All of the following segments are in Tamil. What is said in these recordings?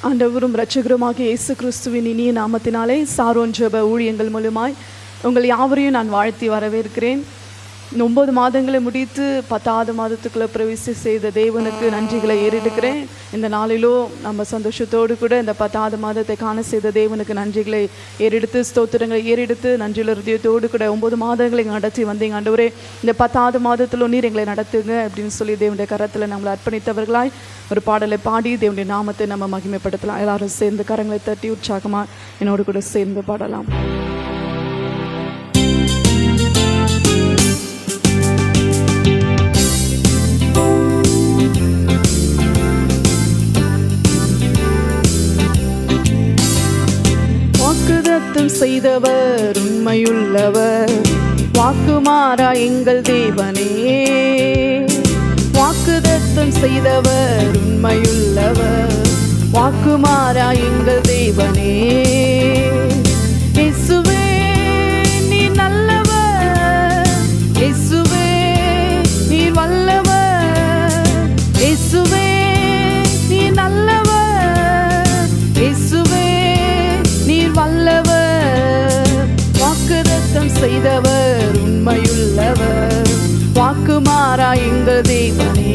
ஆண்டவரும் இரட்சகருமாகிய இயேசு கிறிஸ்துவின் இனிய நாமத்தினாலே சாரோன் ஜெப ஊழியங்கள் மூலமாய் உங்கள் யாவரையும் நான் வாழ்த்தி வரவேற்கிறேன். 9 மாதங்களை முடித்து 10வது மாதத்துக்குள்ளே பிரவேசி செய்த தேவனுக்கு நன்றிகளை ஏறெடுக்கிறேன். இந்த நாளிலோ நம்ம சந்தோஷத்தோடு கூட இந்த 10வது மாதத்தை காண செய்த தேவனுக்கு நன்றிகளை ஏறெடுத்து ஸ்தோத்திரங்களை ஏறெடுத்து நன்றியுள்ள ஹൃദயத்தோடு கூட 9 மாதங்களை நடத்தி வந்தீங்க. ஆண்டவரே, இந்த 10வது மாதத்தில் நீர் எங்களை நடத்துங்க அப்படின்னு சொல்லி தேவனுடைய கரத்தில் நம்மளை அர்ப்பணித்தவர்களாய் ஒரு பாடலை பாடி தேவனுடைய நாமத்தை நம்ம மகிமைப்படுத்தலாம். எல்லாரும் சேர்ந்து கரங்களை தட்டி உற்சாகமாக என்னோடு கூட சேர்ந்து பாடலாம். வாக்குதத்தம் செய்தவர் உண்மையுள்ளவர், வாக்குமாறா எங்கள் தேவனே. வாக்குதத்தம் செய்தவர் உண்மையுள்ளவர், வாக்குமாறா எங்கள் தேவனே. இயேசுவே நீர் நல்லவர், இயேசுவே நீர் வல்லவர், இயேசுவே நீர் நல்லவர், இயேசுவே நீர் வல்லவர். வாக்குதத்தம் செய்தவர் உண்மையுள்ளவர், வாக்குமாறா எங்கள் தேவனே.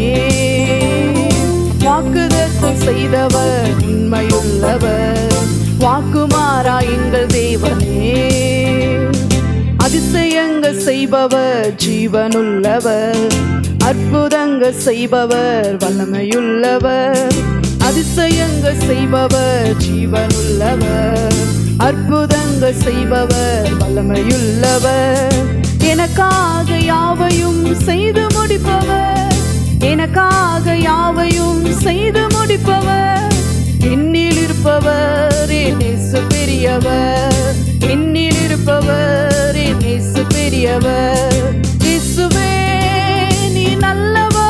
வாக்குதத்தம் செய்தவர் உண்மையுள்ளவர், வாக்குமாறா எங்கள் தேவனே. அதிசயங்கள் செய்பவர் ஜீவனுள்ளவர், அற்புதங்கள் செய்பவர் வல்லமையுள்ளவர். அதிசயங்கள் செய்பவர் ஜீவனுள்ளவர், அற்புதங்கள் செய்பவர் வல்லமையுள்ளவர். எனக்காக யாவையும் செய்து முடிப்பவர், எனக்காக யாவையும் செய்து முடிப்பவர். என்னில் இருப்பவர் என் இயேசு பெரியவர், என்னில் இருப்பவர் என் இயேசு பெரியவர். இயேசுவே நீ நல்லவர்,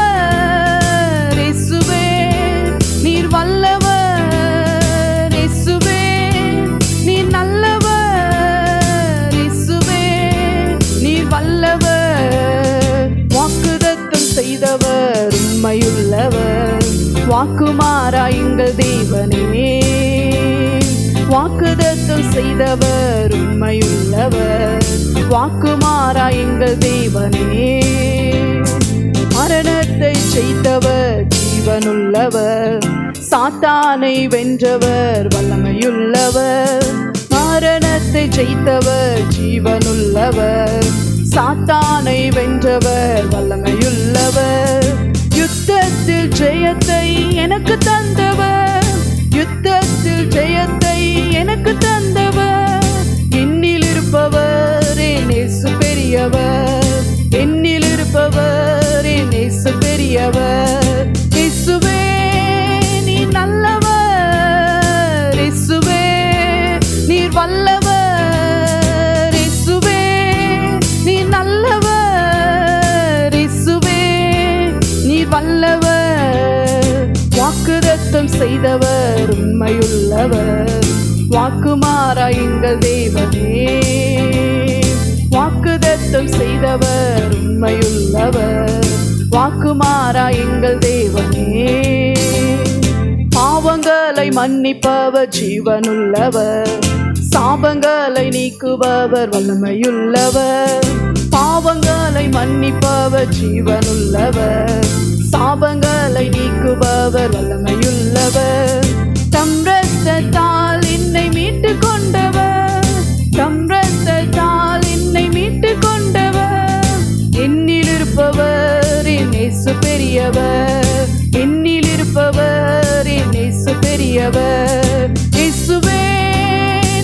இயேசுவே நீர் வல்லவர், இயேசுவே நீர் நல்லவர், இயேசுவே நீர் வல்லவர். வாக்குதத்தம் செய்தவர் உண்மையுள்ளவர், வாக்குமாறா எங்கள் தேவனே. வாக்குதத்தம் செய்தவர் உண்மையுள்ளவர், வாக்குமாறா எங்கள் தேவனே. மரணத்தை ஜெயித்தவர் ஜீவனுள்ளவர், சாத்தானை வென்றவர் வல்லமையுள்ளவர். மரணத்தை ஜெயித்தவர் ஜீவனுள்ளவர், சாத்தானை வென்றவர் வல்லமையுள்ளவர். யுத்தத்தில் ஜெயத்தை எனக்கு தந்தவர், யுத்தத்தில் ஜெயத்தை எனக்கு தந்தவர். என்னில் இருப்பவர் என் இயேசு பெரியவர், என்னில் இருப்பவர் என் இயேசு பெரியவர். இயேசுவே நீ நல்லவர், இயேசுவே நீர் வல்லவர், இயேசுவே நீ நல்லவர், இயேசுவே நீர் வல்லவர். வாக்குதத்தம் செய்தவர் உண்மையுள்ளவர், வாக்குமாறா எங்கள் தேவனே. வாக்குதத்தம் செய்தவர் உண்மையுள்ளவர், வாக்குமாறா எங்கள் தேவனே. பாவங்களை மன்னிப்பவர் ஜீவனுள்ளவர், சாபங்களை நீக்குபவர் வல்லமையுள்ளவர். பாவங்களை மன்னிப்பவர் ஜீவனுள்ளவர், சாபங்களை நீக்குபவர் வல்லமையுள்ளவர். தம் இரத்தத்தால் என்னை மீட்டு கொண்டவர், தம் இரத்தத்தால் என்னை மீட்டு கொண்டவர். என்னில் இருப்பவர் என் இயேசு பெரியவர், என்னில் இருப்பவர் என் இயேசு பெரியவர். இயேசுவே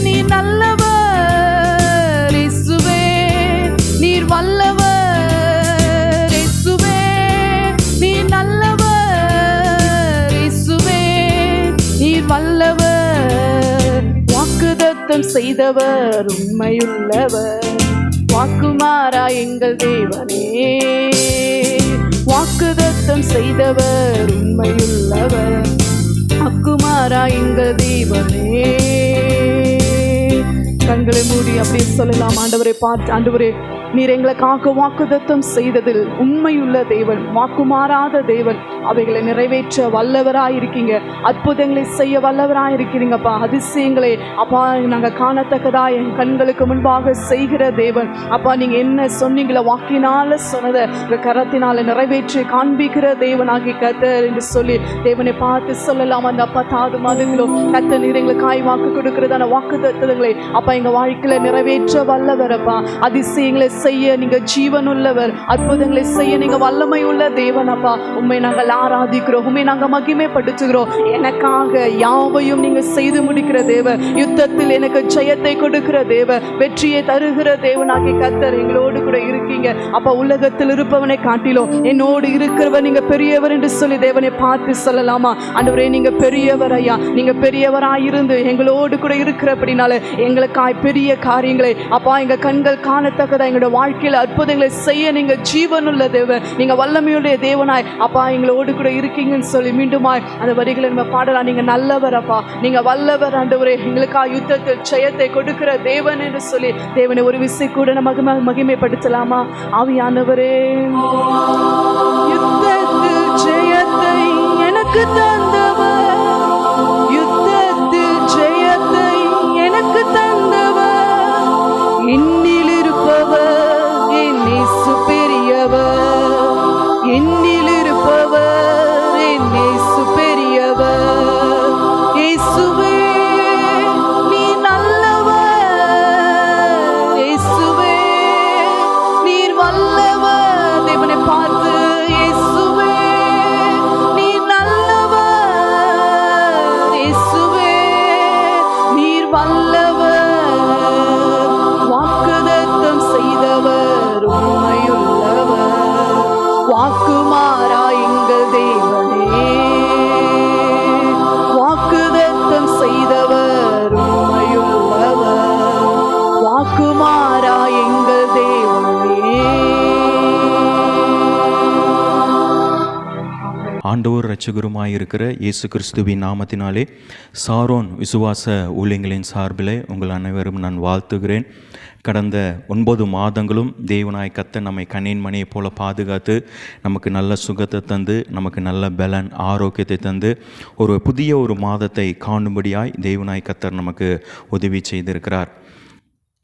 நீ நல்லவர், இயேசுவே நீர் வல்லவர், இயேசுவே நீ நல்லவர், இயேசுவே நீர் வல்லவர். வாக்குதத்தம் செய்தவர் உண்மையுள்ளவர், வாக்குமாறா எங்கள் தேவனே. வாக்குதத்தம் செய்தவர் உண்மையுள்ளவர், வாக்குமாறா எங்கள் தேவனே. கண்களை மூடி அப்படியே சொல்லலாம். ஆண்டவரை பார்த்து, ஆண்டவரே நீர் எங்களுக்காக வாக்குத்தத்தம் செய்ததில் உண்மையுள்ள தேவன், வாக்குமாறாத தேவன். அவைகளை நிறைவேற்ற வல்லவராயிருக்கீங்க. அற்புதங்களை செய்ய வல்லவராயிருக்கிறீங்கப்பா. அதிசயங்களை அப்பா நாங்கள் காணத்தக்கதா என் கண்களுக்கு முன்பாக செய்கிற தேவன். அப்பா நீங்க என்ன சொன்னீங்களோ வாக்கினால சொன்னதை கரத்தினால நிறைவேற்றி காண்பிக்கிற தேவனாகி கர்த்தர் என்று சொல்லி தேவனை பார்த்து சொல்லலாம். அந்த 10வது மாதங்களும் கர்த்தர் நீர் எங்களுக்கு வாக்கு கொடுக்கிறதான வாக்குத்தத்தங்களை அப்பா எங்க வாழ்க்கையில நிறைவேற்ற வல்லவரப்பா. அதிசயங்களை செய்ய நீங்க ஜீவனுள்ளவர், அற்புதங்களை செய்ய நீங்க வல்லமை உள்ள தேவன் அப்பா. உண்மை நாங்கள் ஆராதிக்கிறோம், உண்மை நாங்கள் மகிமைப்படுத்துகிறோம். எனக்காக யாவையும் நீங்க செய்து முடிக்கிற தேவன், யுத்தத்தில் எனக்கு ஜெயத்தை கொடுக்கிற தேவன், வெற்றியை தருகிற தேவனாகி கர்த்தர் எங்களோடு கூட இருக்கீங்க அப்பா. உலகத்தில் இருப்பவனை காட்டிலும் என்னோடு இருக்கிறவர் நீங்க பெரியவர் என்று சொல்லி தேவனை பார்த்து சொல்லலாமா? ஆண்டவரே நீங்க பெரியவர் ஐயா, நீங்க பெரியவராயிருந்து எங்களோடு கூட இருக்கிறபடினால எங்களுக்காய் பெரிய காரியங்களை அப்பா எங்க கண்கள் காணத்தக்கதா எங்களுடைய வாழ்க்கையில் அற்புதங்களை செய்ய நீங்க ஜீவனுள்ள தேவன், நீங்க வல்லமையுடைய தேவனாய் அப்பா எங்களோடு கூட இருக்கீங்கன்னு சொல்லி மீண்டுமாய் அந்த வரிகளை நம்ம பாடலாம். நீங்க நல்லவர் அப்பா, நீங்க வல்லவர் ஆண்டவரே, எங்களுக்காக யுத்தத்தில் ஜெயத்தை கொடுக்கிற தேவன் என்று சொல்லி தேவனை ஒரு விசை கூட நம்ம மகிமைப்படுத்தலாமா? ஆவியானவரே யுத்தத்தில் ஜெயத்தை எனக்கு தந்தவர், யுத்தத்தில் ஜெயத்தை எனக்கு தந்தவர், என்னில் இருப்பவர் என் இயேசு பெரியவர், என்னில் இருப்பவர் என் இயேசு பெரியவர். இயேசுவே நீ நல்லவர், இயேசுவே நீர் வல்லவர். தேவனை பார்த்து இயேசுவே நீ நல்லவர், இயேசுவே நீர் வல்லவர். வாக்குத்தத்தம் செய்தவர் உண்மையுள்ளவர், வாக்குமாறா எங்கள் தேவனே. வாக்குத்தத்தம் செய்தவர் உண்மையுள்ளவர், வாக்குமாறா எங்கள் தேவனே. ஆண்டவர் இரட்சகருமாயிருக்கிற இயேசு கிறிஸ்துவின் நாமத்தினாலே சாரோன் விசுவாச ஊழியங்களின் சார்பிலே உங்கள் அனைவரும் நான் வாழ்த்துகிறேன். கடந்த 9 மாதங்களும் தேவனாய் கர்த்தர் நம்மை கண்ணின் மணியைப் போல பாதுகாத்து நமக்கு நல்ல சுகத்தை தந்து நமக்கு நல்ல பலன் ஆரோக்கியத்தை தந்து ஒரு புதிய மாதத்தை காணும்படியாய் தேவனாய் கர்த்தர் நமக்கு உதவி செய்திருக்கிறார்.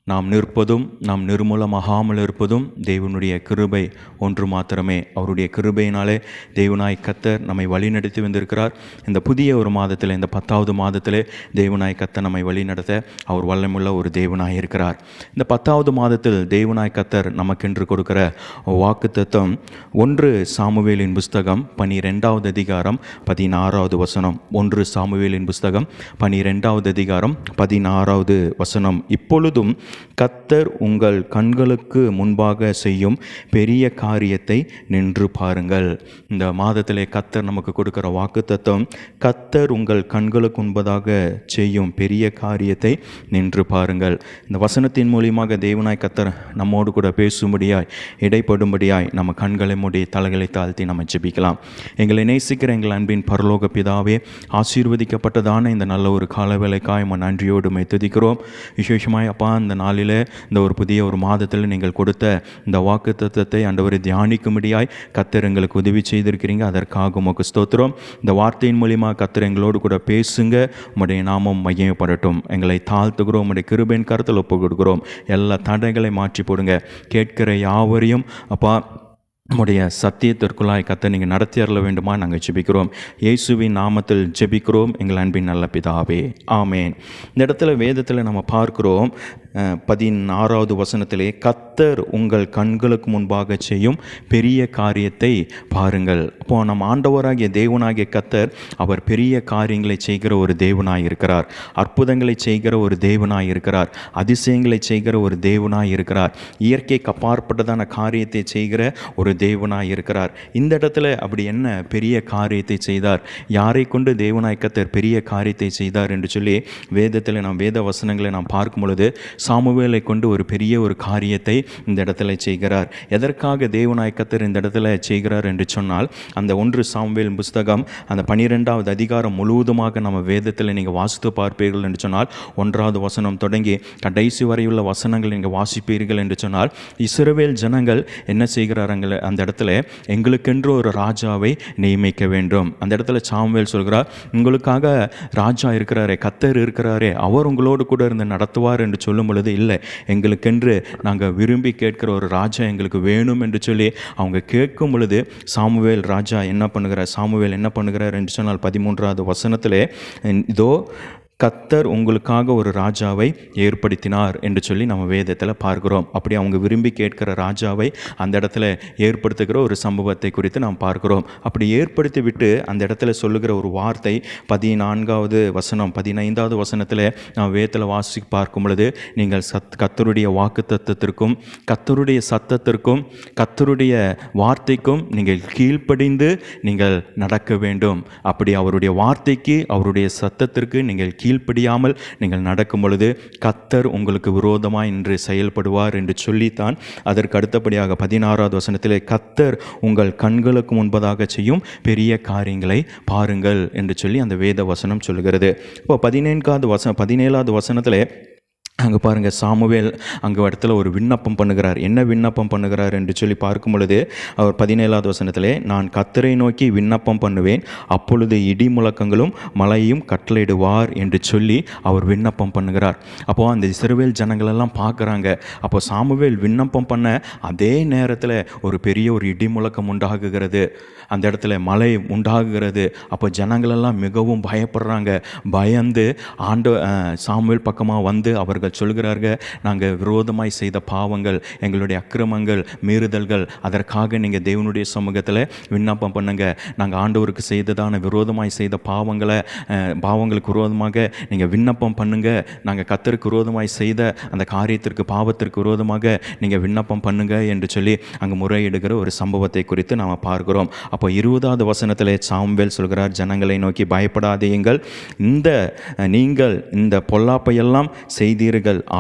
நாம் நிற்பதும் நாம் நிர்மூலமாகாமல் இருப்பதும் தேவனுடைய கிருபை ஒன்று மாத்திரமே. அவருடைய கிருபையினாலே தேவனாய் கர்த்தர் நம்மை வழிநடத்தி வந்திருக்கிறார். இந்த புதிய மாதத்தில், இந்த 10வது மாதத்திலே தேவனாய் கர்த்தர் நம்மை வழிநடத்த அவர் வல்லமுள்ள ஒரு தேவனாய் இருக்கிறார். இந்த 10வது மாதத்தில் தேவனாய் கர்த்தர் நமக்கென்று கொடுக்கிற வாக்குத்தத்தம் 1 சாமுவேலின் புஸ்தகம் 12வது அதிகாரம் 16வது வசனம். 1 சாமுவேலின் புஸ்தகம் 12வது அதிகாரம் 16வது வசனம். இப்பொழுதும் கர்த்தர் உங்கள் கண்களுக்கு முன்பாக செய்யும் பெரிய காரியத்தை நின்று பாருங்கள். இந்த மாதத்திலே கர்த்தர் நமக்கு கொடுக்கிற வாக்குத்தத்தம், கர்த்தர் உங்கள் கண்களுக்கு முன்பதாக செய்யும் பெரிய காரியத்தை நின்று பாருங்கள். இந்த வசனத்தின் மூலியமாக தேவனாய் கர்த்தர் நம்மோடு கூட பேசும்படியாய், இடைப்படும்படியாய் நம்ம கண்களை மூடி தலைகளை தாழ்த்தி நம்ம ஜெபிக்கலாம். எங்களை நேசிக்கிற எங்கள் அன்பின் பரலோக பிதாவே, ஆசீர்வதிக்கப்பட்டதான இந்த நல்ல ஒரு காலவேளைக்காய் நன்றியோடு துதிக்கிறோம். விசேஷமாய் அப்பா இந்த நாளில், இந்த புதிய மாதத்தில் நீங்கள் கொடுத்த இந்த வாக்குத்தத்தத்தை ஆண்டவரை தியானிக்கும்படியாய் கர்த்தர் எங்களுக்கு உதவி செய்திருக்கிறீங்க. அதற்காக உமக்கு ஸ்தோத்திரம். இந்த வார்த்தையின் மூலியமாக கர்த்தர் எங்களோடு கூட பேசுங்க. உம்முடைய நாமம் மகிமைப்படட்டும். எங்களை தாழ்த்துகிறோம். உம்முடைய கிருபையின் கருத்தில் ஒப்பு கொடுக்கிறோம். எல்லா தடைகளை மாற்றி போடுங்க. கேட்கிற யாவரையும் அப்பா உம்முடைய சத்தியத்திற்குள்ளாய் கர்த்தர் நீங்கள் நடத்தி அருள வேண்டுமா நாங்கள் ஜெபிக்கிறோம். இயேசுவின் நாமத்தில் ஜெபிக்கிறோம் எங்கள் அன்பின் நல்ல பிதாவே, ஆமேன். இந்த இடத்துல வேதத்தில் நம்ம பார்க்கிறோம் 16வது வசனத்திலே, கர்த்தர் உங்கள் கண்களுக்கு முன்பாக செய்யும் பெரிய காரியத்தை பாருங்கள். அப்போ நம்ம ஆண்டவராகிய தேவனாகிய கர்த்தர் அவர் பெரிய காரியங்களை செய்கிற ஒரு தேவனாய் இருக்கிறார். அற்புதங்களை செய்கிற ஒரு தேவனாய் இருக்கிறார். அதிசயங்களை செய்கிற ஒரு தேவனாய் இருக்கிறார். இயற்கைக்கு அப்பாற்பட்டதான காரியத்தை செய்கிற ஒரு தேவனாய் இருக்கிறார். இந்த இடத்துல அப்படி என்ன பெரிய காரியத்தை செய்தார், யாரை கொண்டு தேவனாய் கர்த்தர் பெரிய காரியத்தை செய்தார் என்று சொல்லி வேதத்தில் நாம் வேத வசனங்களை நாம் பார்க்கும் பொழுது சாமுவேலை கொண்டு ஒரு பெரிய ஒரு காரியத்தை இந்த இடத்துல செய்கிறார். எதற்காக தேவனாய் கர்த்தர் இந்த இடத்துல செய்கிறார் என்று சொன்னால், அந்த 1 சாமுவேல் புஸ்தகம் அந்த 12வது அதிகாரம் முழுவதுமாக நம்ம வேதத்தில் நீங்கள் வாசித்து பார்ப்பீர்கள் என்று சொன்னால், 1வது வசனம் தொடங்கி கடைசி வரையுள்ள வசனங்கள் நீங்கள் வாசிப்பீர்கள் என்று சொன்னால், இஸ்ரவேல் ஜனங்கள் என்ன செய்கிறார்கள், அந்த இடத்துல எங்களுக்கென்று ஒரு ராஜாவை நியமிக்க வேண்டும். அந்த இடத்துல சாமுவேல் சொல்கிறார், உங்களுக்காக ராஜா இருக்கிறாரே, கர்த்தர் இருக்கிறாரே, அவர் உங்களோடு கூட இருந்து நடத்துவார் என்று சொல்லும் பொழுது, இல்லை, எங்களுக்கென்று நாங்கள் விரும்பி கேட்கிற ஒரு ராஜா எங்களுக்கு வேணும் என்று சொல்லி அவங்க கேட்கும் பொழுது சாமுவேல் என்ன பண்ணுகிறார் என்று சொன்னால் 13வது வசனத்திலே, இதோ கர்த்தர் உங்களுக்காக ஒரு ராஜாவை ஏற்படுத்தினார் என்று சொல்லி நம்ம வேதத்தில் பார்க்கிறோம். அப்படி அவங்க விரும்பி கேட்கிற ராஜாவை அந்த இடத்துல ஏற்படுத்துகிற ஒரு சம்பவத்தை குறித்து நாம் பார்க்கிறோம். அப்படி ஏற்படுத்தி விட்டு அந்த இடத்துல சொல்லுகிற ஒரு வார்த்தை 14வது வசனம் 15வது வசனத்தில் நாம் வேதத்தில் வாசி பார்க்கும் பொழுது, நீங்கள் கர்த்தருடைய வாக்குத்தத்தத்திற்கும் கர்த்தருடைய சத்தத்திற்கும் கர்த்தருடைய வார்த்தைக்கும் நீங்கள் கீழ்ப்படிந்து நீங்கள் நடக்க வேண்டும். அப்படி அவருடைய வார்த்தைக்கு அவருடைய சத்தத்திற்கு நீங்கள் கீழ்ப்படியாமல் நீங்கள் நடக்கும் பொழுது கர்த்தர் உங்களுக்கு விரோதமாய் நின்று செயல்படுவார் என்று சொல்லித்தான் அதற்கு அடுத்தபடியாக 16வது வசனத்திலே, கர்த்தர் உங்கள் கண்களுக்கு முன்பதாக செய்யும் பெரிய காரியங்களை பாருங்கள் என்று சொல்லி அந்த வேத வசனம் சொல்கிறது. இப்போ 17வது வசனத்திலே அங்கே பாருங்கள், சாமுவேல் அங்கே இடத்துல ஒரு விண்ணப்பம் பண்ணுகிறார். என்ன விண்ணப்பம் பண்ணுகிறார் என்று சொல்லி பார்க்கும் பொழுது அவர் 17வது வசனத்திலே, நான் கர்த்தரை நோக்கி விண்ணப்பம் பண்ணுவேன், அப்பொழுது இடி முழக்கங்களும் மழையும் கட்டளையிடுவார் என்று சொல்லி அவர் விண்ணப்பம் பண்ணுகிறார். அப்போது அந்த இஸ்ரவேல் ஜனங்களெல்லாம் பார்க்குறாங்க. அப்போ சாமுவேல் விண்ணப்பம் பண்ண அதே நேரத்தில் ஒரு பெரிய ஒரு இடி முழக்கம் உண்டாகுகிறது, அந்த இடத்துல மழை உண்டாகுகிறது. அப்போ ஜனங்களெல்லாம் மிகவும் பயப்படுறாங்க. பயந்து சாமுவேல் பக்கமாக வந்து அவர்கள் சொல்கிறார்கள், நாங்கள் விரோதமாய் செய்த பாவங்கள், எங்களுடைய அக்கிரமங்கள், மீறுதல்கள், அதற்காக நீங்கள் தேவனுடைய சமூகத்தில் விண்ணப்பம் பண்ணுங்க. நாங்கள் ஆண்டவருக்கு செய்ததான விரோதமாய் செய்த பாவங்களுக்கு விரோதமாக நீங்கள் விண்ணப்பம் பண்ணுங்க. நாங்கள் கர்த்தருக்கு விரோதமாய் செய்த அந்த காரியத்திற்கு பாவத்திற்கு விரோதமாக நீங்கள் விண்ணப்பம் பண்ணுங்க என்று சொல்லி அங்கே முறையிடுகிற ஒரு சம்பவத்தை குறித்து நாம் பார்க்கிறோம். அப்போ 20வது வசனத்தில் சாமுவேல் சொல்கிறார், ஜனங்களை நோக்கி பயப்படாதீங்கள், நீங்கள் இந்த பொல்லாப்பையெல்லாம் செய்தீர்கள்,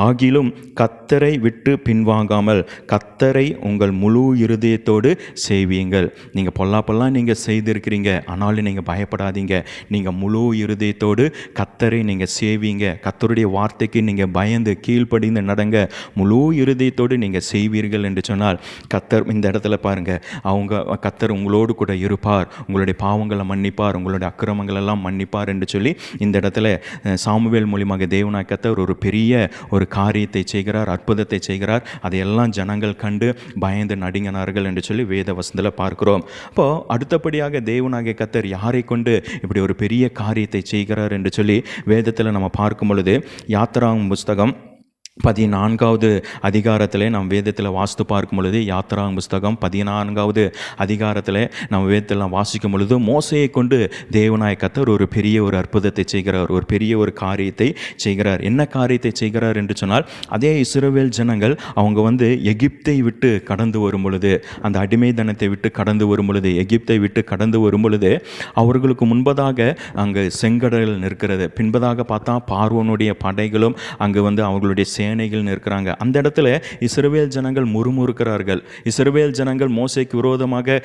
ஆகிலும் கர்த்தரை விட்டு பின்வாங்காமல் கர்த்தரை உங்கள் முழு இருதயத்தோடு செய்வீங்கள். நீங்கள் பொல்லாப்பெல்லாம் நீங்கள் செய்திருக்கிறீங்க, ஆனாலும் நீங்கள் பயப்படாதீங்க. நீங்கள் முழு இருதயத்தோடு கர்த்தரை நீங்கள் செய்வீங்க. கர்த்தருடைய வார்த்தைக்கு நீங்கள் பயந்து கீழ்ப்படிந்து நடங்க, முழு இருதயத்தோடு நீங்கள் செய்வீர்கள் என்று சொன்னால், கர்த்தர் இந்த இடத்துல பாருங்கள், கர்த்தர் உங்களோடு கூட இருப்பார், உங்களுடைய பாவங்களை மன்னிப்பார், உங்களுடைய அக்கிரமங்களெல்லாம் மன்னிப்பார் என்று சொல்லி இந்த இடத்துல சாமுவேல் மூலியமாக தேவனாய் கர்த்தர் ஒரு பெரிய ஒரு காரியத்தை செய்கிறார், அற்புதத்தை செய்கிறார். அதையெல்லாம் ஜனங்கள் கண்டு பயந்து நடுங்கினார்கள் என்று சொல்லி வேத வசனத்தில் பார்க்கிறோம். அப்போ அடுத்தபடியாக தேவனாகிய கர்த்தர் யாரை கொண்டு இப்படி ஒரு பெரிய காரியத்தை செய்கிறார் என்று சொல்லி வேதத்தில் நம்ம பார்க்கும் பொழுது, யாத்திராகமம் புஸ்தகம் 14வது அதிகாரத்தில் நம்ம வேதத்தில் வாசித்து பார்க்கும் பொழுது, யாத்திராகமம் புஸ்தகம் 14வது அதிகாரத்தில் நம்ம வேதத்தில் வாசிக்கும் பொழுது, மோசேயை கொண்டு தேவனாய் கர்த்தர் ஒரு பெரிய ஒரு அற்புதத்தை செய்கிறார், ஒரு பெரிய ஒரு காரியத்தை செய்கிறார். என்ன காரியத்தை செய்கிறார் என்று சொன்னால், அதே இஸ்ரவேல் ஜனங்கள் அவங்க எகிப்தை விட்டு கடந்து வரும் பொழுது, அந்த அடிமைத்தனத்தை விட்டு கடந்து வரும் பொழுது, எகிப்தை விட்டு கடந்து வரும் பொழுது அவர்களுக்கு முன்பதாக அங்கு செங்கடல் நிற்கிறது. பின்பதாக பார்த்தா பார்வோனுடைய படைகளும் அங்கு அவர்களுடைய சேனைகள் நிற்கிறாங்க. அந்த இடத்துல இஸ்ரவேல் ஜனங்கள் முறுமுறுக்கிறார்கள். இஸ்ரவேல் ஜனங்கள் மோசேக்கு விரோதமாக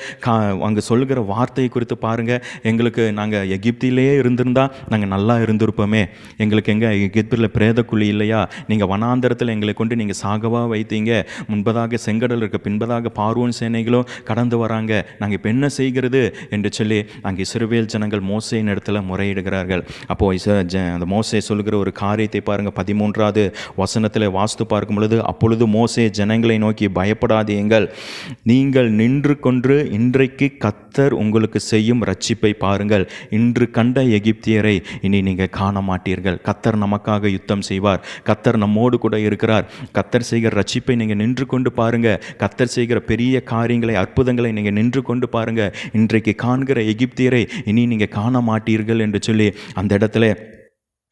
அங்கே சொல்கிற வார்த்தை குறித்து பாருங்க, எங்களுக்கு நாங்கள் எகிப்திலேயே இருந்திருந்தா நாங்கள் நல்லா இருந்திருப்போமே, எங்களுக்கு எங்கே எகிப்தில் பிரேதக்குழி இல்லையா, நீங்கள் வனாந்தரத்தில் எங்களை கொண்டு நீங்கள் சாகவா வைத்தீங்க, முன்பதாக செங்கடல் இருக்க, பின்பதாக பார்வோன் சேனைகளும் கடந்து வராங்க, நாங்கள் இப்போ என்ன செய்கிறது என்று சொல்லி அங்கே இஸ்ரவேல் ஜனங்கள் மோசேயின் இடத்துல முறையிடுகிறார்கள். அப்போது அந்த மோசே சொல்கிற ஒரு காரியத்தை பாருங்கள், 13வது வசனத்தில் வாசித்து பார்க்கும் பொழுது, அப்பொழுது மோசே ஜனங்களை நோக்கி பயப்படாதீங்கள், நீங்கள் நின்று கொண்டு இன்றைக்கு கர்த்தர் உங்களுக்கு செய்யும் ரட்சிப்பை பாருங்கள், இன்று கண்ட எகிப்தியரை இனி நீங்கள் காண மாட்டீர்கள், கர்த்தர் நமக்காக யுத்தம் செய்வார், கர்த்தர் நம்மோடு கூட இருக்கிறார், கர்த்தர் செய்கிற ரட்சிப்பை நீங்கள் நின்று கொண்டு பாருங்க, கர்த்தர் செய்கிற பெரிய காரியங்களை அற்புதங்களை நீங்கள் நின்று கொண்டு பாருங்க, இன்றைக்கு காண்கிற எகிப்தியரை இனி நீங்கள் காண மாட்டீர்கள் என்று சொல்லி அந்த இடத்துல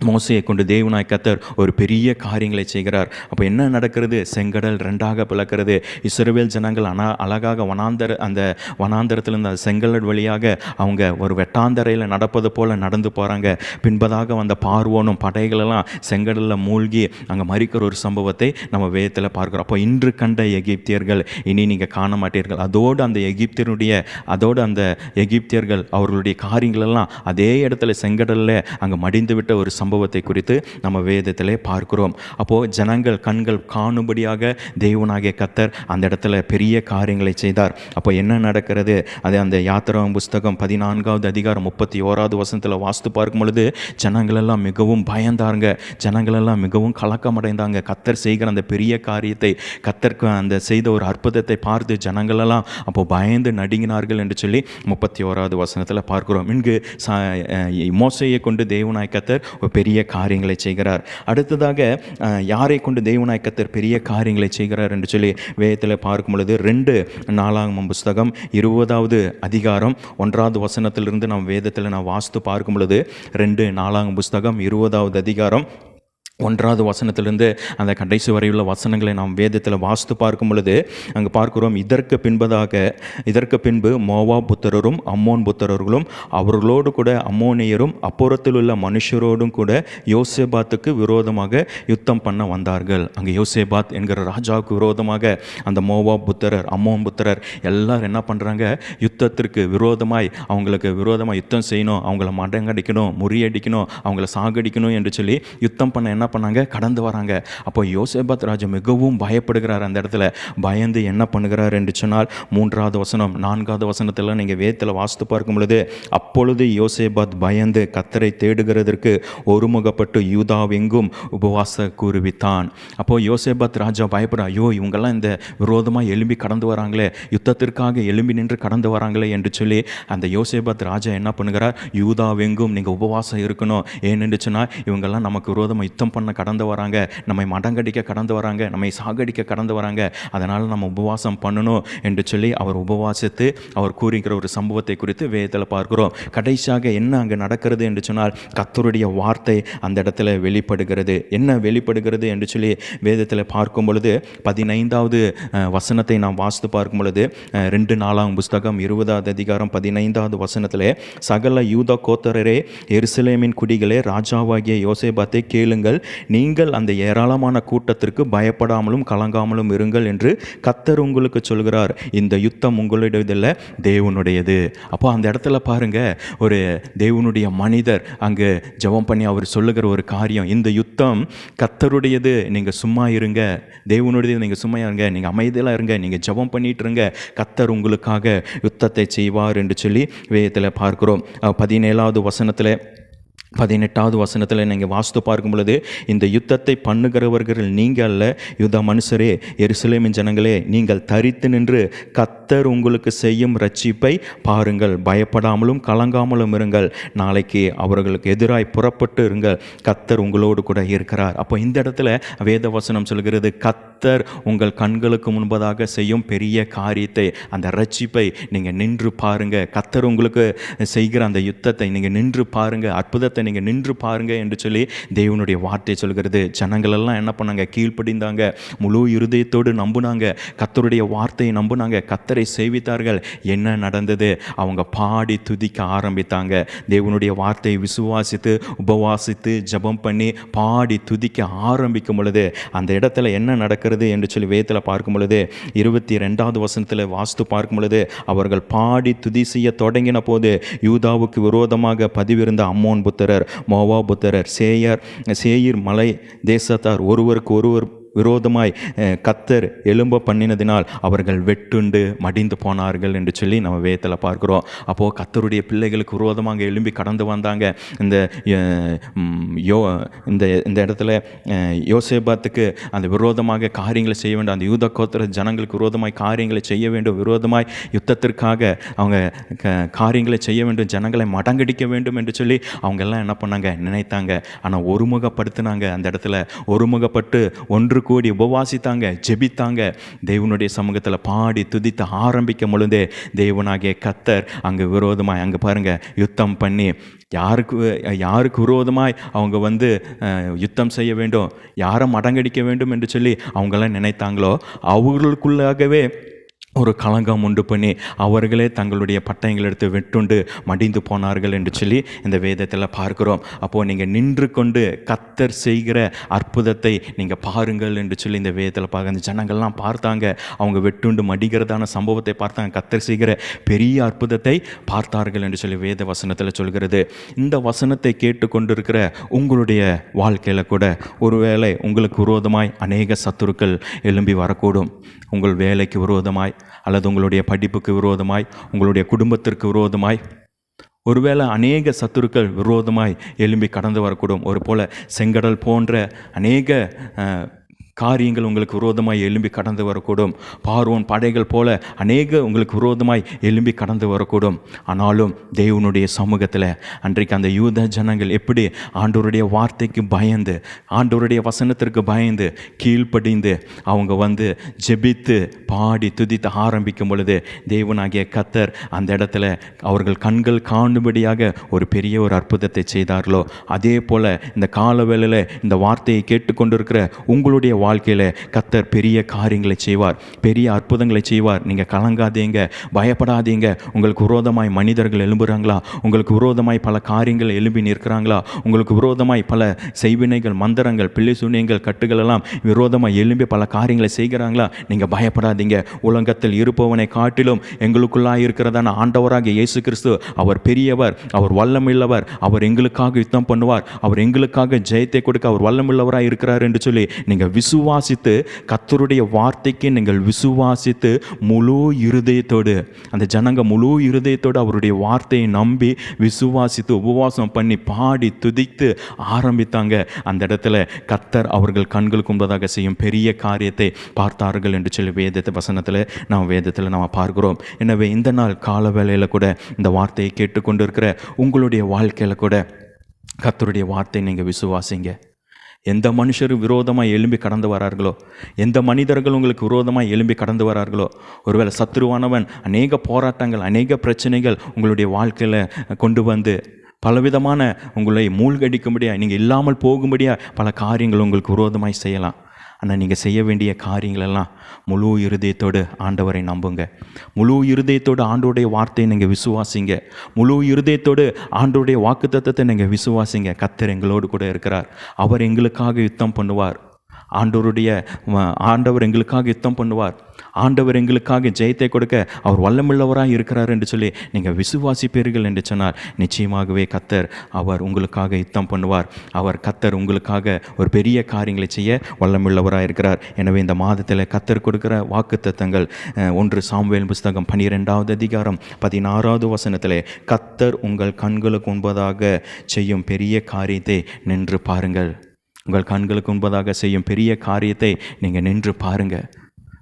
மோசையை கொண்டு தேவனாய் கர்த்தர் ஒரு பெரிய காரியங்களை செய்கிறார். அப்போ என்ன நடக்கிறது? செங்கடல் ரெண்டாக பிளக்கிறது. இஸ்ரவேல் ஜனங்கள் அழகாக அந்த வனாந்தரத்திலிருந்து அந்த செங்கடல் வழியாக அவங்க ஒரு வெட்டாந்தரையில் நடப்பது போல் நடந்து போகிறாங்க. பின்பதாக வந்த பார்வோனும் படைகளெல்லாம் செங்கடலில் மூழ்கி அங்கே மரிக்கிற ஒரு சம்பவத்தை நம்ம வேதத்தில் பார்க்குறோம். அப்போ இன்று கண்ட எகிப்தியர்கள் இனி நீங்கள் காண மாட்டீர்கள். அதோடு அந்த எகிப்தியர்கள் அவர்களுடைய காரியங்களெல்லாம் அதே இடத்துல செங்கடலில் அங்கே மடிந்து விட்ட ஒரு சம்பவத்தை குறித்து நம்ம வேதத்திலே பார்க்கிறோம். அப்போது ஜனங்கள் கண்கள் காணும்படியாக தேவனாகிய கர்த்தர் அந்த இடத்துல பெரிய காரியங்களை செய்தார். அப்போ என்ன நடக்கிறது? அது அந்த யாத்திராகமம் புஸ்தகம் 14வது அதிகாரம் 31வது வசனத்தில் வாசித்து பார்க்கும் பொழுது ஜனங்களெல்லாம் மிகவும் பயந்தாங்க. ஜனங்களெல்லாம் மிகவும் கலக்கமடைந்தாங்க. கர்த்தர் செய்கிற அந்த பெரிய காரியத்தை, கர்த்தருக்கு அந்த செய்த ஒரு அற்புதத்தை பார்த்து ஜனங்களெல்லாம் அப்போ பயந்து நடுங்கினார்கள் என்று சொல்லி 31வது வசனத்தில் பார்க்கிறோம். இங்கு மோசையை கொண்டு தேவனாகிய கர்த்தர் பெரிய காரியங்களை செய்கிறார். அடுத்ததாக யாரை கொண்டு தேவனாகிய கர்த்தர் பெரிய காரியங்களை செய்கிறார் என்று சொல்லி வேதத்தில் பார்க்கும் பொழுது 2 நாளாகமம் புஸ்தகம் 20வது அதிகாரம் 1வது வசனத்திலிருந்து நாம் வேதத்தில் வாசித்து பார்க்கும் பொழுது 2 நாளாகமம் புஸ்தகம் 20வது அதிகாரம் 1வது வசனத்திலிருந்து அந்த கடைசி வரையுள்ள வசனங்களை நாம் வேதத்தில் வாசித்து பார்க்கும் பொழுது அங்கே பார்க்கிறோம். இதற்கு பின்பு மோவாப் புத்திரரும் அம்மோன் புத்திரர்களும் அவர்களோடு கூட அம்மோனியரும் அப்புறத்தில் உள்ள மனுஷரோடும் கூட யோசேபாத்துக்கு விரோதமாக யுத்தம் பண்ண வந்தார்கள். அங்கே யோசேபாத் என்கிற ராஜாவுக்கு விரோதமாக அந்த மோவாப் புத்திரர், அம்மோன் புத்திரர் எல்லாரும் என்ன பண்ணுறாங்க? யுத்தத்திற்கு விரோதமாய் அவங்களுக்கு விரோதமாக யுத்தம் செய்யணும், அவங்கள மடங்கடிக்கணும், முறியடிக்கணும், அவங்கள சாகடிக்கணும் என்று சொல்லி யுத்தம் பண்ண என்ன பண்ணாங்க? கடந்து வராங்க. அப்போ யோசேபாத் ராஜா மிகவும் பயப்படுகிறார். அந்த இடத்துல பயந்து என்ன பண்ணுகிறார் என்று சொன்னால் 3வது வசனம் 4வது வசனத்தில் நீங்கள் வேதத்தில் வாசித்து பார்க்கும் பொழுது, அப்பொழுது யோசேபாத் பயந்து கர்த்தரை தேடுகிறதற்கு ஒருமுகப்பட்டு யூதாவெங்கும் உபவாச கூறுவித்தான். அப்போ யோசேபாத் ராஜா பயப்படுற, ஐயோ இவங்கெல்லாம் இந்த விரோதமாக எழும்பி கடந்து வராங்களே, யுத்தத்திற்காக எழும்பி நின்று கடந்து வராங்களே என்று சொல்லி அந்த யோசேபாத் ராஜா என்ன பண்ணுகிறார்? யூதாவெங்கும் நீங்கள் உபவாசம் இருக்கணும். ஏனென்று சொன்னால் இவங்கெல்லாம் நமக்கு விரோதமாக யுத்தம் பண்ண கடந்து வராங்க, நம்மை மடங்கடிக்க கடந்து வராங்க, நம்மை சாகடிக்க கடந்து வராங்க, அதனால் நம்ம உபவாசம் பண்ணணும் என்று சொல்லி அவர் உபவாசித்து அவர் கூறுகிற ஒரு சம்பவத்தை குறித்து வேதத்தில் பார்க்கிறோம். கடைசியாக என்ன அங்கே நடக்கிறது என்று சொன்னால் கர்த்தருடைய வார்த்தை அந்த இடத்துல வெளிப்படுகிறது. என்ன வெளிப்படுகிறது என்று சொல்லி வேதத்தில் பார்க்கும் பொழுது 15வது வசனத்தை நாம் வாசித்து பார்க்கும் பொழுது 2 நாளாகமம் புஸ்தகம் 20வது அதிகாரம் 15வது வசனத்திலே, சகல யூதா கோத்திரரே எருசலேமின் குடிகளே, ராஜாவாகிய யோசேபாத்தை கேளுங்கள், நீங்கள் அந்த ஏராளமான கூட்டத்திற்கு பயப்படாமலும் கலங்காமலும் இருங்கள் என்று கர்த்தர் உங்களுக்கு சொல்கிறார். இந்த யுத்தம் உங்களுடையதில்ல, தேவனுடையது. அப்போ அந்த இடத்துல பாருங்க, ஒரு தேவனுடைய மனிதர் அங்கு ஜெபம் பண்ணி அவர் சொல்லுகிற ஒரு காரியம், இந்த யுத்தம் கர்த்தருடையது, நீங்கள் சும்மா இருங்க, தேவனுடையது, நீங்கள் சும்மா இருங்க, நீங்கள் அமைதியாக இருங்க, நீங்கள் ஜெபம் பண்ணிட்டு இருங்க, கர்த்தர் உங்களுக்காக யுத்தத்தை செய்வார் என்று சொல்லி வேதத்தில் பார்க்கிறோம். 17வது வசனத்தில் 18வது வசனத்தில் நீங்கள் வாசித்து பார்க்கும் பொழுது, இந்த யுத்தத்தை பண்ணுகிறவர்கள் நீங்கள் அல்ல, யுத்த மனுஷரே, எருசலேமின் ஜனங்களே, நீங்கள் தரித்து நின்று கர்த்தர் உங்களுக்கு செய்யும் ரட்சிப்பை பாருங்கள், பயப்படாமலும் கலங்காமலும் இருங்கள், நாளைக்கு அவர்களுக்கு எதிராய் புறப்பட்டு இருங்கள், கர்த்தர் உங்களோடு கூட இருக்கிறார். அப்போ இந்த இடத்துல வேத வசனம் சொல்கிறது, கர்த்தர் உங்கள் கண்களுக்கு முன்பதாக செய்யும் பெரிய காரியத்தை, அந்த ரட்சிப்பை நீங்கள் நின்று பாருங்க, கர்த்தர் உங்களுக்கு செய்கிற அந்த யுத்தத்தை நீங்கள் நின்று பாருங்க, அற்புதத்தை நீங்கள் நின்று பாருங்க என்று சொல்லி தேவனுடைய வார்த்தை சொல்கிறது. ஜனங்கள் எல்லாம் என்ன பண்ணாங்க? கீழ்ப்படிந்தாங்க, முழு இருதயத்தோடு நம்புனாங்க, கர்த்தருடைய வார்த்தையை நம்புனாங்க, கர்த்தரை சேவித்தார்கள். என்ன நடந்தது? அவங்க பாடி துதிக்க ஆரம்பித்தாங்க. தேவனுடைய வார்த்தையை விசுவாசித்து உபவாசித்து ஜெபம் பண்ணி பாடி துதிக்க ஆரம்பிக்கும் பொழுது அந்த இடத்துல என்ன நடக்கிறது என்று சொல்லி வேதத்தில் பார்க்கும் பொழுது 22வது வசனத்தில் வாசித்து பார்க்கும் பொழுது, அவர்கள் பாடி துதி செய்ய தொடங்கின போது யூதாவுக்கு விரோதமாக பதிவிருந்த அம்மோன் புத்திரர், மோவாப் புத்திரர், சேயீர் மலை தேசத்தார் ஒருவருக்கு ஒருவர் விரோதமாய் கர்த்தர் எழும்ப பண்ணினதினால் அவர்கள் வெட்டுண்டு மடிந்து போனார்கள் என்று சொல்லி நம்ம வேதத்தில் பார்க்கிறோம். அப்போது கர்த்தருடைய பிள்ளைகளுக்கு விரோதமாக எழும்பி கடந்து வந்தாங்க. இந்த இடத்துல யோசேபாத்துக்கு அந்த விரோதமாக காரியங்களை செய்ய வேண்டும், அந்த யூத கோத்திர ஜனங்களுக்கு விரோதமாய் காரியங்களை செய்ய வேண்டும், விரோதமாய் யுத்தத்திற்காக அவங்க காரியங்களை செய்ய வேண்டும், ஜனங்களை மடங்கடிக்க வேண்டும் என்று சொல்லி அவங்க எல்லாம் என்ன பண்ணாங்க? நினைத்தாங்க. ஆனால் ஒருமுகப்படுத்தினாங்க. அந்த இடத்துல ஒருமுகப்பட்டு ஒன்று ஒன்று கூடி உபவாசித்தாங்க, ஜெபித்தாங்க. தேவனுடைய சமூகத்தில் பாடி துதித்து ஆரம்பிக்கும் பொழுதே தேவனாகிய கர்த்தர் அங்கே விரோதமாய், அங்கே பாருங்கள், யுத்தம் பண்ணி யாருக்கு விரோதமாய் அவங்க யுத்தம் செய்ய வேண்டும், யாரை மடங்கடிக்க வேண்டும் என்று சொல்லி அவங்களாம் நினைத்தாங்களோ அவர்களுக்குள்ளாகவே ஒரு களங்கம் உண்டு பண்ணி அவர்களே தங்களுடைய பட்டயங்கள் எடுத்து வெட்டுண்டு மடிந்து போனார்கள் என்று சொல்லி இந்த வேதத்தில் பார்க்கிறோம். அப்போது நீங்கள் நின்று கொண்டு கர்த்தர் செய்கிற அற்புதத்தை நீங்கள் பாருங்கள் என்று சொல்லி இந்த வேதத்தில் பார்க்க, அந்த ஜனங்கள்லாம் பார்த்தாங்க, அவங்க வெட்டுண்டு மடிகிறதான சம்பவத்தை பார்த்தாங்க, கர்த்தர் செய்கிற பெரிய அற்புதத்தை பார்த்தார்கள் என்று சொல்லி வேத வசனத்தில் சொல்கிறது. இந்த வசனத்தை கேட்டுக்கொண்டிருக்கிற உங்களுடைய வாழ்க்கையில் கூட ஒருவேளை உங்களுக்கு விரோதமாய் அநேக சத்துருக்கள் எழும்பி வரக்கூடும். உங்கள் வேலைக்கு விரோதமாய், அல்லது உங்களுடைய படிப்புக்கு விரோதமாய், உங்களுடைய குடும்பத்திற்கு விரோதமாய், ஒருவேளை அநேக சத்துருக்கள் விரோதமாய் எழும்பி கடந்து வரக்கூடும். ஒரு போல செங்கடல் போன்ற அநேக காரியங்கள் உங்களுக்கு விரோதமாய் எழும்பி கடந்து வரக்கூடும். பார்வோன் படைகள் போல அநேக உங்களுக்கு விரோதமாய் எழும்பி கடந்து வரக்கூடும். ஆனாலும் தேவனுடைய சமூகத்தில் அன்றைக்கு அந்த யூத ஜனங்கள் எப்படி ஆண்டவருடைய வார்த்தைக்கு பயந்து, ஆண்டவருடைய வசனத்திற்கு பயந்து கீழ்ப்படிந்து அவங்க ஜெபித்து பாடி துதித்து ஆரம்பிக்கும் பொழுது தேவனாகிய கர்த்தர் அந்த இடத்துல அவர்கள் கண்கள் காணும்படியாக ஒரு பெரிய ஒரு அற்புதத்தை செய்தார்களோ, அதே போல் இந்த கால வேளையில் இந்த வார்த்தையை கேட்டுக்கொண்டிருக்கிற உங்களுடைய வாழ்க்கையில் கர்த்தர் பெரிய காரியங்களை செய்வார், பெரிய அற்புதங்களை செய்வார். நீங்கள் கலங்காதீங்க, பயப்படாதீங்க. உங்களுக்கு விரோதமாய் மனிதர்கள் எழும்புகிறாங்களா, உங்களுக்கு விரோதமாய் பல காரியங்கள் எழும்பி நிற்கிறாங்களா, உங்களுக்கு விரோதமாய் பல செய்வினைகள், மந்திரங்கள், பிள்ளை சூனியங்கள், கட்டுகள் எல்லாம் விரோதமாய் எழும்பி பல காரியங்களை செய்கிறாங்களா, நீங்கள் பயப்படாதீங்க. உலகத்தில் இருப்பவனை காட்டிலும் எங்களுக்குள்ளாக இருக்கிறதான ஆண்டவராகிய இயேசு கிறிஸ்து அவர் பெரியவர், அவர் வல்லமில்லவர், அவர் எங்களுக்காக யுத்தம் பண்ணுவார், அவர் எங்களுக்காக ஜெயத்தை கொடுக்க அவர் வல்லமில்லவராக இருக்கிறார் என்று சொல்லி நீங்கள் விசுவாசித்து, கர்த்தருடைய வார்த்தைக்கு நீங்கள் விசுவாசித்து முழு இருதயத்தோடு, அந்த ஜனங்க முழு இருதயத்தோடு அவருடைய வார்த்தையை நம்பி விசுவாசித்து உபவாசம் பண்ணி பாடி துதித்து ஆரம்பித்தாங்க. அந்த இடத்துல கர்த்தர் அவர்கள் கண்களுக்கு முன்பதாக செய்யும் பெரிய காரியத்தை பார்த்தார்கள் என்று சொல்லி வேதத்தில் நாம் பார்க்கிறோம். எனவே இந்த நாள் கால வேளையில் கூட இந்த வார்த்தையை கேட்டுக்கொண்டிருக்கிற உங்களுடைய வாழ்க்கையில் கூட கர்த்தருடைய வார்த்தை நீங்கள் விசுவாசிங்க. எந்த மனுஷரும் விரோதமாக எழும்பி கடந்து வரார்களோ, எந்த மனிதர்கள் உங்களுக்கு விரோதமாக எழும்பி கடந்து வரார்களோ, ஒருவேளை சத்துருவானவன் அநேக போராட்டங்கள், அநேக பிரச்சனைகள் உங்களுடைய வாழ்க்கையில் கொண்டு வந்து பலவிதமான உங்களை மூழ்கடிக்கும்படியாக, நீங்கள் இல்லாமல் போகும்படியாக பல காரியங்கள் உங்களுக்கு விரோதமாய் செய்யலாம். ஆனால் நீங்கள் செய்ய வேண்டிய காரியங்களெல்லாம் முழு இருதயத்தோடு ஆண்டவரை நம்புங்க, முழு இருதயத்தோடு ஆண்டோடைய வார்த்தையை நீங்கள் விசுவாசிங்க, முழு இருதயத்தோடு ஆண்டோடைய வாக்குத்தத்தத்தை நீங்கள் விசுவாசிங்க. கர்த்தர் எங்களோடு கூட இருக்கிறார், அவர் எங்களுக்காக யுத்தம் பண்ணுவார், ஆண்டவர் எங்களுக்காக யுத்தம் பண்ணுவார், ஆண்டவர் எங்களுக்காக ஜெயத்தை கொடுக்க அவர் வல்லமுள்ளவராக இருக்கிறார் என்று சொல்லி நீங்கள் விசுவாசிப்பீர்கள் என்று சொன்னால் நிச்சயமாகவே கர்த்தர் அவர் உங்களுக்காக யுத்தம் பண்ணுவார். கர்த்தர் உங்களுக்காக ஒரு பெரிய காரியங்களை செய்ய வல்லமுள்ளவராக இருக்கிறார். எனவே இந்த மாதத்தில் கர்த்தர் கொடுக்கிற வாக்குத்தத்தங்கள் 1 சாமுவேல் புஸ்தகம் 12வது அதிகாரம் 16வது வசனத்திலே, கர்த்தர் உங்கள் கண்களுக்கு முன்பதாக செய்யும் பெரிய காரியத்தை நின்று பாருங்கள். உங்கள் கண்களுக்கு முன்பதாக செய்யும் பெரிய காரியத்தை நீங்கள் நின்று பாருங்கள்.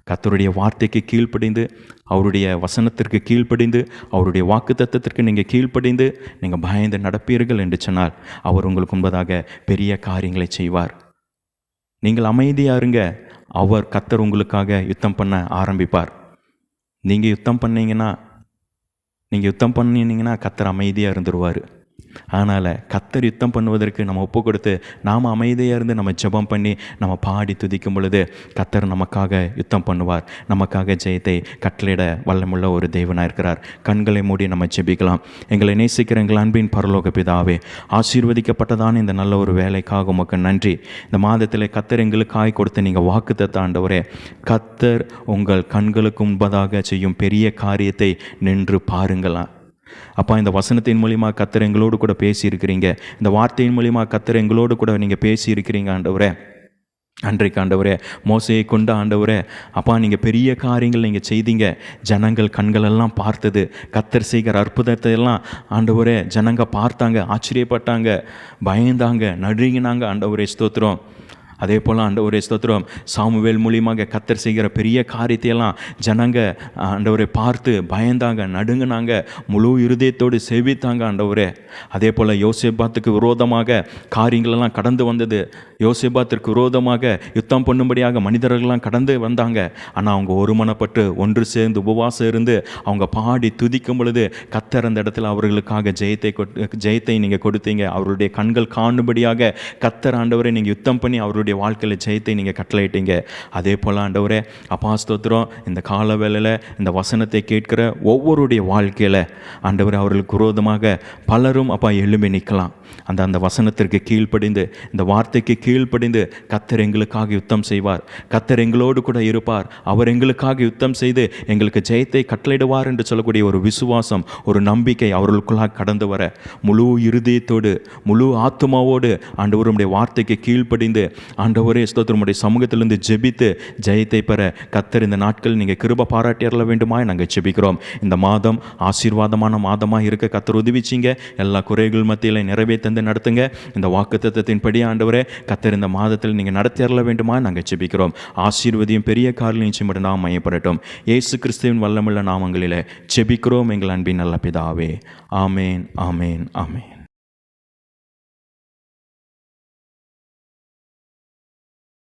கர்த்தருடைய வார்த்தைக்கு கீழ்ப்படிந்து, அவருடைய வசனத்திற்கு கீழ்ப்படிந்து, அவருடைய வாக்குத்தத்தத்திற்கு நீங்கள் கீழ்ப்படிந்து நீங்கள் பயந்து நடப்பீர்கள் என்று சொன்னால் அவர் உங்களுக்கு முன்பதாக பெரிய காரியங்களை செய்வார். நீங்கள் அமைதியாக இருங்க, கர்த்தர் உங்களுக்காக யுத்தம் பண்ண ஆரம்பிப்பார். நீங்கள் யுத்தம் பண்ணினீங்கன்னா கர்த்தர் அமைதியாக இருந்துருவார். அதனால் கர்த்தர் யுத்தம் பண்ணுவதற்கு நம்ம ஒப்பு கொடுத்து நாம் அமைதியாக இருந்து நம்ம ஜெபம் பண்ணி நம்ம பாடி துதிக்கும் பொழுது கர்த்தர் நமக்காக யுத்தம் பண்ணுவார், நமக்காக ஜெயத்தை கட்டளையிட வல்லமுள்ள ஒரு தேவனாக இருக்கிறார். கண்களை மூடி நம்ம ஜெபிக்கலாம். எங்களை நேசிக்கிற எங்கள் அன்பின் பரலோக பிதாவே, ஆசீர்வதிக்கப்பட்டதான இந்த நல்ல ஒரு வேலைக்காக உமக்கு நன்றி. இந்த மாதத்தில் கர்த்தர் எங்களுக்காக கொடுத்து நீங்கள் வாக்குத்தத்த ஆண்டவரே, கர்த்தர் உங்கள் கண்களுக்கு முன்பதாக செய்யும் பெரிய காரியத்தை நின்று பாருங்களா. அப்பா, இந்த வசனத்தின் மூலிமா கர்த்தர் எங்களோடு கூட பேசியிருக்கிறீங்க, இந்த வார்த்தையின் மூலிமா கர்த்தர் எங்களோடு கூட நீங்கள் பேசியிருக்கிறீங்க ஆண்டவரே. அன்றைக்கு ஆண்டவரே மோசையை கொண்ட ஆண்டவரே, அப்பா நீங்கள் பெரிய காரியங்கள் நீங்கள் செய்தீங்க, ஜனங்கள் கண்களெல்லாம் பார்த்தது, கர்த்தர் செய்கிற அற்புதத்தை எல்லாம் ஆண்டவரே ஜனங்க பார்த்தாங்க, ஆச்சரியப்பட்டாங்க, பயந்தாங்க, நடுங்கினாங்க ஆண்டவரே. ஸ்தோத்திரம். அதே போல் ஆண்டவரே ஸ்தோத்திரம், சாமுவேல் மூலியமாக கர்த்தர் செய்கிற பெரிய காரியத்தையெல்லாம் ஜனங்க ஆண்டவரை பார்த்து பயந்தாங்க, நடுங்கினாங்க, முழு இருதயத்தோடு சேவித்தாங்க ஆண்டவரே. அதே போல் யோசேபாத்துக்கு விரோதமாக காரியங்களெல்லாம் கடந்து வந்தது. யோசேபாத்திற்கு விரோதமாக யுத்தம் பண்ணும்படியாக மனிதர்கள்லாம் கடந்து வந்தாங்க. ஆனால் அவங்க ஒருமனப்பட்டு ஒன்று சேர்ந்து உபவாசம் இருந்து அவங்க பாடி துதிக்கும் பொழுது கர்த்தர் அந்த இடத்துல அவர்களுக்காக ஜெயத்தை நீங்கள் கொடுத்தீங்க. அவருடைய கண்கள் காணும்படியாக கர்த்தர் ஆண்டவரை நீங்கள் யுத்தம் பண்ணி அவருடைய வாழ்க்கையில் ஜெயத்தை நீங்கள் கட்டளையிட்டீங்க. அதே போல் ஆண்டவரே அப்பா ஸ்தோத்திரம், இந்த கால வேளையில் இந்த வசனத்தை கேட்கிற ஒவ்வொருடைய வாழ்க்கையில் ஆண்டவரே அவர்களுக்கு விரோதமாக பலரும் அப்பா எழும்பி நிற்கலாம். அந்த வசனத்திற்கு கீழ்ப்படிந்து, இந்த வார்த்தைக்கு கீழ்ப்படிந்து கர்த்தர் எங்களுக்காக யுத்தம் செய்வார், கர்த்தர் எங்களோடு கூட இருப்பார், அவர் எங்களுக்காக யுத்தம் செய்து எங்களுக்கு ஜெயத்தை கட்டளையிடுவார் என்று சொல்லக்கூடிய ஒரு விசுவாசம், ஒரு நம்பிக்கை அவர்களுக்குள்ளாக கடந்து வர முழு இருதயத்தோடு முழு ஆத்துமாவோடு ஆண்டவருடைய வார்த்தைக்கு கீழ்ப்படிந்து ஆண்டவரே ஸ்தோத்திரம் உடைய சமூகத்திலிருந்து ஜெபித்து ஜெயத்தை பெற கர்த்தர் இந்த நாட்கள் நீங்கள் கிருபை பாராட்டி அருள வேண்டுமாய் நாங்கள் ஜெபிக்கிறோம். இந்த மாதம் ஆசீர்வாதமான மாதமாக இருக்க கர்த்தர் உதவிச்சிங்க. எல்லா குறைகள் மத்தியில் நிறைவேற்ற நடத்துங்க. இந்த வாக்குத்தத்தத்தின்படி ஆண்டவரே கர்த்தர் இந்த மாதத்தில் நீங்கள் நடத்தி அருள வேண்டுமா நாங்கள் ஜெபிக்கிறோம். ஆசீர்வதியும் பெரிய காரியம் நிச்சயம் நாம் மையப்படட்டும். இயேசு கிறிஸ்துவின் வல்லமுள்ள நாமங்களிலே ஜெபிக்கிறோம் எங்கள் அன்பின் நல்ல பிதாவே. ஆமேன், ஆமேன், ஆமேன்.